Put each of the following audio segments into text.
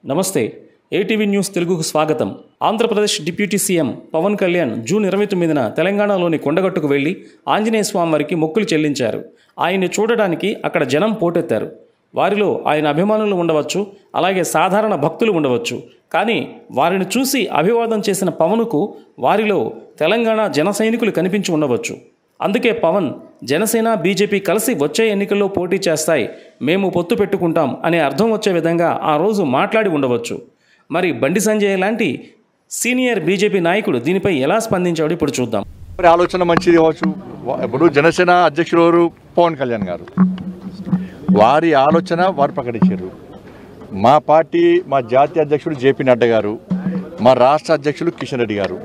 నమస్తే ATV news తెలుగుకు స్వాగతం. Andhra Pradesh deputy CM Pawan Kalyan June 29న తెలంగాణలోని కొండగట్టుకు వెళ్లి ఆంజనేయ స్వామి వారికి మొక్కులు చెల్లించారు. ఆయన్ని చూడడానికి అక్కడ జనం పోటెత్తారు. వారిలో ఆయన అభిమానులు ఉండవచ్చు, అలాగే సాధారణ భక్తులు ఉండవచ్చు. కానీ వారిని చూసి అభివాదం చేసిన పవన్కు వారిలో తెలంగాణ జన సైనికులు కనిపించి ఉండవచ్చు. అందుకే పవన్ జనసేన బీజేపీ కలిసి వచ్చే ఎన్నికల్లో పోటీ చేస్తాయి, మేము పొత్తు పెట్టుకుంటాం అనే అర్థం వచ్చే విధంగా ఆ రోజు మాట్లాడి ఉండవచ్చు. మరి బండి సంజయ్ లాంటి సీనియర్ బీజేపీ నాయకుడు దీనిపై ఎలా స్పందించాడు ఇప్పుడు చూద్దాం. మరి ఆలోచన మంచిది కావచ్చు. ఇప్పుడు జనసేన అధ్యక్షులు ఎవరు? పవన్ కళ్యాణ్ గారు. వారి ఆలోచన వారు ప్రకటించారు. మా పార్టీ, మా జాతీయ అధ్యక్షుడు జేపీ నడ్డా గారు, మా రాష్ట్ర అధ్యక్షులు కిషన్ రెడ్డి గారు.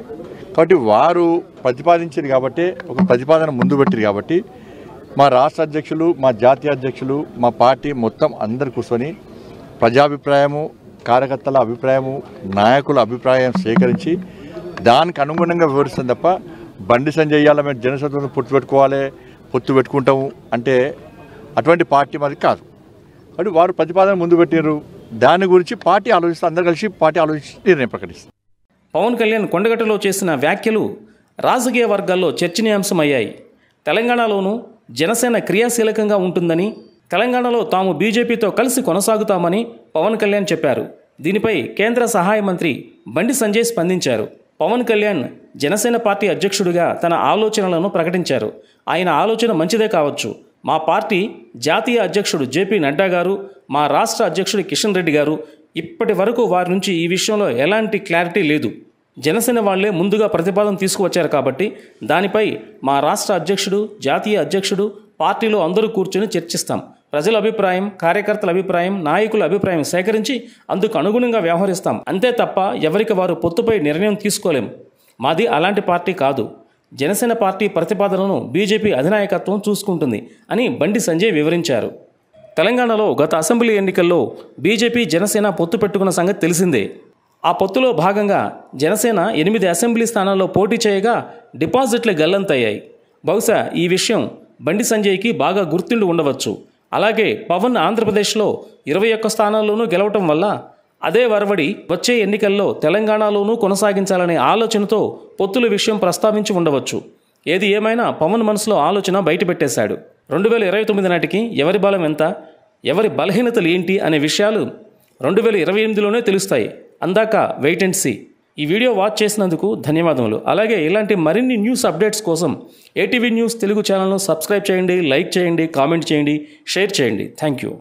కాబట్టి వారు ప్రతిపాదించారు కాబట్టి, ఒక ప్రతిపాదన ముందు పెట్టారు కాబట్టి మా రాష్ట్ర అధ్యక్షులు, మా జాతీయ అధ్యక్షులు, మా పార్టీ మొత్తం అందరు కూర్చొని ప్రజాభిప్రాయము, కార్యకర్తల అభిప్రాయము, నాయకుల అభిప్రాయం సేకరించి దానికి అనుగుణంగా వివరిస్తుంది తప్ప బండి సంజయ్ ఇయ్యాల మేము జనసేనతో పొత్తు పెట్టుకుంటాము అంటే అటువంటి పార్టీ మరి కాదు. కాబట్టి వారు ప్రతిపాదన ముందు పెట్టారు. దాని గురించి పార్టీ ఆలోచిస్తే అందరు కలిసి పార్టీ ఆలోచించి నిర్ణయం ప్రకటిస్తారు. పవన్ కళ్యాణ్ కొండగట్టులో చేసిన వ్యాఖ్యలు రాజకీయ వర్గాల్లో చర్చనీయాంశమయ్యాయి. తెలంగాణలోనూ జనసేన క్రియాశీలకంగా ఉంటుందని, తెలంగాణలో తాము బీజేపీతో కలిసి కొనసాగుతామని పవన్ కళ్యాణ్ చెప్పారు. దీనిపై కేంద్ర సహాయ మంత్రి బండి సంజయ్ స్పందించారు. పవన్ కళ్యాణ్ జనసేన పార్టీ అధ్యక్షుడిగా తన ఆలోచనలను ప్రకటించారు. ఆయన ఆలోచన మంచిదే కావచ్చు. మా పార్టీ జాతీయ అధ్యక్షుడు జేపీ నడ్డా గారు, మా రాష్ట్ర అధ్యక్షుడు కిషన్ రెడ్డి గారు ఇప్పటి వరకు వారి నుంచి ఈ విషయంలో ఎలాంటి క్లారిటీ లేదు. జనసేన వాళ్లే ముందుగా ప్రతిపాదన తీసుకువచ్చారు కాబట్టి దానిపై మా రాష్ట్ర అధ్యక్షుడు, జాతీయ అధ్యక్షుడు, పార్టీలో అందరూ కూర్చొని చర్చిస్తాం. ప్రజల అభిప్రాయం, కార్యకర్తల అభిప్రాయం, నాయకుల అభిప్రాయం సేకరించి అందుకు అనుగుణంగా వ్యవహరిస్తాం. అంతే తప్ప ఎవరికి వారు పొత్తుపై నిర్ణయం తీసుకోలేం. మాది అలాంటి పార్టీ కాదు. జనసేన పార్టీ ప్రతిపాదనను బీజేపీ అధినాయకత్వం చూసుకుంటుంది అని బండి సంజయ్ వివరించారు. తెలంగాణలో గత అసెంబ్లీ ఎన్నికల్లో బీజేపీ జనసేన పొత్తు పెట్టుకున్న సంగతి తెలిసిందే. ఆ పొత్తులో భాగంగా జనసేన 8 అసెంబ్లీ స్థానాల్లో పోటీ చేయగా డిపాజిట్లు గల్లంతయ్యాయి. బహుశా ఈ విషయం బండి సంజయ్కి బాగా గుర్తుండి ఉండవచ్చు. అలాగే పవన్ ఆంధ్రప్రదేశ్లో 21 స్థానాల్లోనూ గెలవటం వల్ల అదే వరవడి వచ్చే ఎన్నికల్లో తెలంగాణలోనూ కొనసాగించాలనే ఆలోచనతో పొత్తుల విషయం ప్రస్తావించి ఉండవచ్చు. ఏది ఏమైనా పవన్ మనసులో ఆలోచన బయటపెట్టేశాడు. 2029 నాటికి ఎవరి బలం ఎంత, ఎవరి బలహీనతలు ఏంటి అనే విషయాలు 2028లోనే తెలుస్తాయి. అందాక వెయిట్ అండ్ సీ. ఈ వీడియో వాచ్ చేసినందుకు ధన్యవాదములు. అలాగే ఇలాంటి మరిన్ని న్యూస్ అప్డేట్స్ కోసం ఏటీవీ న్యూస్ తెలుగు ఛానల్ను సబ్స్క్రైబ్ చేయండి, లైక్ చేయండి, కామెంట్ చేయండి, షేర్ చేయండి. Thank you.